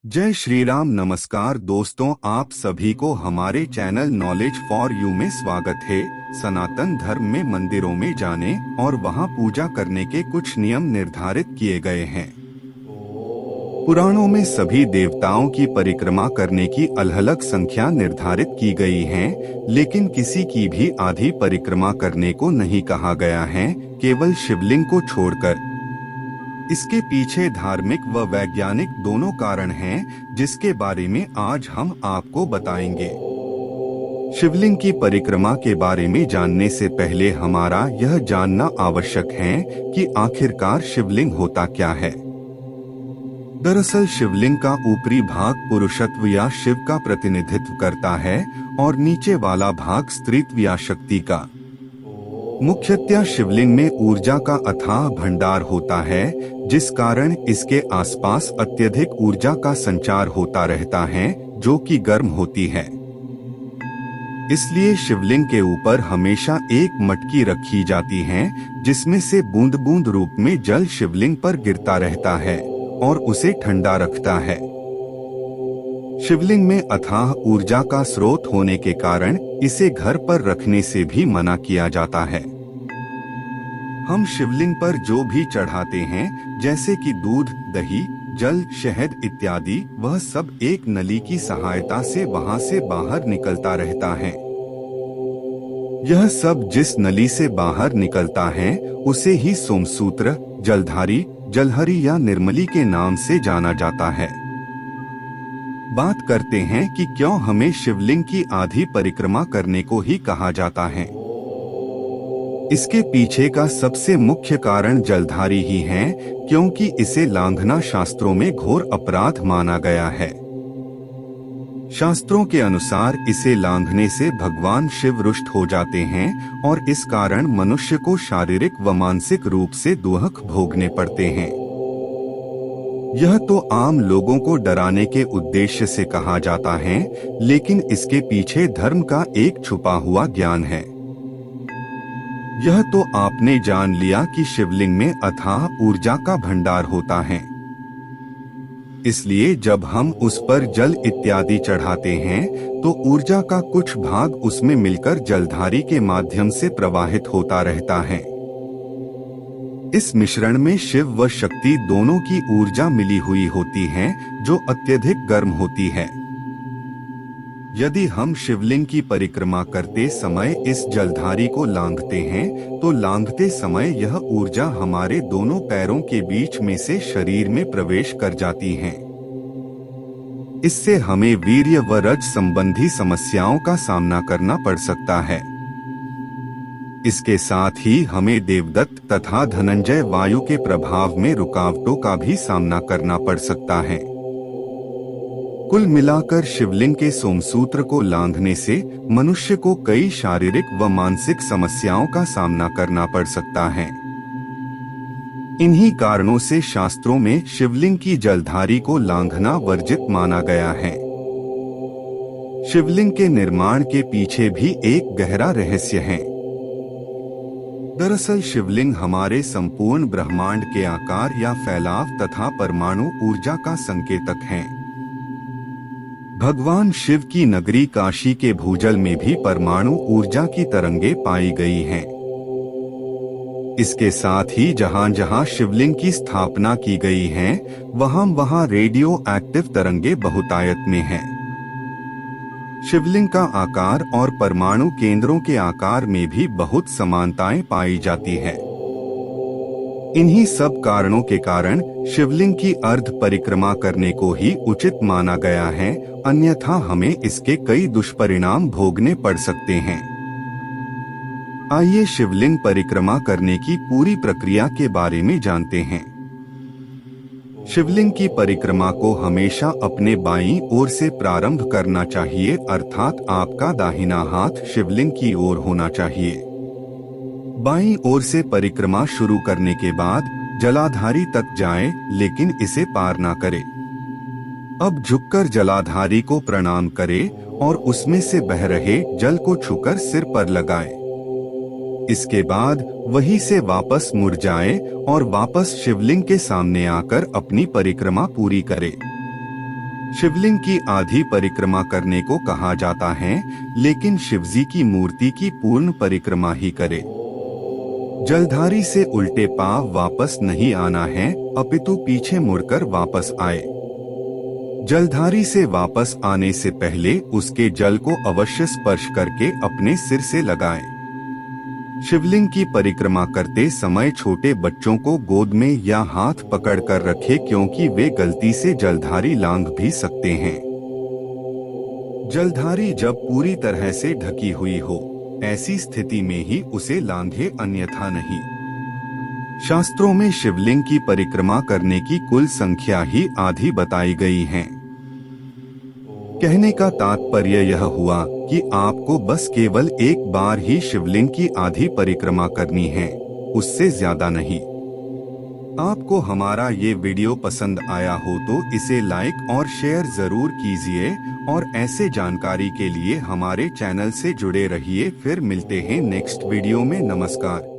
जय श्री राम। नमस्कार दोस्तों, आप सभी को हमारे चैनल नॉलेज फॉर यू में स्वागत है। सनातन धर्म में मंदिरों में जाने और वहां पूजा करने के कुछ नियम निर्धारित किए गए हैं। पुराणों में सभी देवताओं की परिक्रमा करने की अलग-अलग संख्या निर्धारित की गई है, लेकिन किसी की भी आधी परिक्रमा करने को नहीं कहा गया है, केवल शिवलिंग को छोड़कर। इसके पीछे धार्मिक व वैज्ञानिक दोनों कारण हैं, जिसके बारे में आज हम आपको बताएंगे। शिवलिंग की परिक्रमा के बारे में जानने से पहले हमारा यह जानना आवश्यक है कि आखिरकार शिवलिंग होता क्या है। दरअसल शिवलिंग का ऊपरी भाग पुरुषत्व या शिव का प्रतिनिधित्व करता है और नीचे वाला भाग स्त्रीत्व या शक्ति का। मुख्यतः शिवलिंग में ऊर्जा का अथाह भंडार होता है, जिस कारण इसके आसपास अत्यधिक ऊर्जा का संचार होता रहता है, जो कि गर्म होती है। इसलिए शिवलिंग के ऊपर हमेशा एक मटकी रखी जाती है, जिसमें से बूंद बूंद रूप में जल शिवलिंग पर गिरता रहता है और उसे ठंडा रखता है। शिवलिंग में अथाह ऊर्जा का स्रोत होने के कारण इसे घर पर रखने से भी मना किया जाता है। हम शिवलिंग पर जो भी चढ़ाते हैं, जैसे कि दूध, दही, जल, शहद इत्यादि, वह सब एक नली की सहायता से वहां से बाहर निकलता रहता है। यह सब जिस नली से बाहर निकलता है, उसे ही सोमसूत्र, जलधारी, जलहरी या निर्मली के नाम से जाना जाता है। बात करते हैं कि क्यों हमें शिवलिंग की आधी परिक्रमा करने को ही कहा जाता है। इसके पीछे का सबसे मुख्य कारण जलधारी ही है, क्योंकि इसे लांघना शास्त्रों में घोर अपराध माना गया है। शास्त्रों के अनुसार इसे लांघने से भगवान शिव रुष्ट हो जाते हैं और इस कारण मनुष्य को शारीरिक व मानसिक रूप से दुख भोगने पड़ते हैं। यह तो आम लोगों को डराने के उद्देश्य से कहा जाता है, लेकिन इसके पीछे धर्म का एक छुपा हुआ ज्ञान है। यह तो आपने जान लिया कि शिवलिंग में अथाह ऊर्जा का भंडार होता है। इसलिए जब हम उस पर जल इत्यादि चढ़ाते हैं, तो ऊर्जा का कुछ भाग उसमें मिलकर जलधारी के माध्यम से प्रवाहित होता रहता है। इस मिश्रण में शिव व शक्ति दोनों की ऊर्जा मिली हुई होती है, जो अत्यधिक गर्म होती है। यदि हम शिवलिंग की परिक्रमा करते समय इस जलधारी को लांघते हैं, तो लांघते समय यह ऊर्जा हमारे दोनों पैरों के बीच में से शरीर में प्रवेश कर जाती है। इससे हमें वीर्य व रज संबंधी समस्याओं का सामना करना पड़ सकता है। इसके साथ ही हमें देवदत्त तथा धनंजय वायु के प्रभाव में रुकावटों का भी सामना करना पड़ सकता है। कुल मिलाकर शिवलिंग के सोमसूत्र को लांघने से मनुष्य को कई शारीरिक व मानसिक समस्याओं का सामना करना पड़ सकता है। इन्हीं कारणों से शास्त्रों में शिवलिंग की जलधारी को लांघना वर्जित माना गया है। शिवलिंग के निर्माण के पीछे भी एक गहरा रहस्य है। दरअसल शिवलिंग हमारे संपूर्ण ब्रह्मांड के आकार या फैलाव तथा परमाणु ऊर्जा का संकेतक है। भगवान शिव की नगरी काशी के भूजल में भी परमाणु ऊर्जा की तरंगे पाई गई हैं। इसके साथ ही जहां जहां शिवलिंग की स्थापना की गई है, वहां रेडियो एक्टिव तरंगे बहुतायत में हैं। शिवलिंग का आकार और परमाणु केंद्रों के आकार में भी बहुत समानताएं पाई जाती है। इन्हीं सब कारणों के कारण शिवलिंग की अर्ध परिक्रमा करने को ही उचित माना गया है, अन्यथा हमें इसके कई दुष्परिणाम भोगने पड़ सकते हैं। आइए शिवलिंग परिक्रमा करने की पूरी प्रक्रिया के बारे में जानते हैं। शिवलिंग की परिक्रमा को हमेशा अपने बाईं ओर से प्रारंभ करना चाहिए, अर्थात आपका दाहिना हाथ शिवलिंग की ओर होना चाहिए। बाईं ओर से परिक्रमा शुरू करने के बाद जलाधारी तक जाएं, लेकिन इसे पार ना करें। अब झुककर जलाधारी को प्रणाम करें और उसमें से बह रहे जल को छूकर सिर पर लगाएं। इसके बाद वहीं से वापस मुड़ जाएं और वापस शिवलिंग के सामने आकर अपनी परिक्रमा पूरी करें। शिवलिंग की आधी परिक्रमा करने को कहा जाता है, लेकिन शिवजी की मूर्ति की पूर्ण परिक्रमा ही करे। जलधारी से उल्टे पांव वापस नहीं आना है, अपितु पीछे मुड़कर वापस आए। जलधारी से वापस आने से पहले उसके जल को अवश्य स्पर्श करके अपने सिर से लगाएं। शिवलिंग की परिक्रमा करते समय छोटे बच्चों को गोद में या हाथ पकड़कर रखें, क्योंकि वे गलती से जलधारी लांघ भी सकते हैं। जलधारी जब पूरी तरह से ढकी हुई हो, ऐसी स्थिति में ही उसे लांघे, अन्यथा नहीं। शास्त्रों में शिवलिंग की परिक्रमा करने की कुल संख्या ही आधी बताई गई है। कहने का तात्पर्य यह हुआ कि आपको बस केवल एक बार ही शिवलिंग की आधी परिक्रमा करनी है, उससे ज्यादा नहीं। आपको हमारा ये वीडियो पसंद आया हो तो इसे लाइक और शेयर जरूर कीजिए, और ऐसे जानकारी के लिए हमारे चैनल से जुड़े रहिए। फिर मिलते हैं नेक्स्ट वीडियो में। नमस्कार।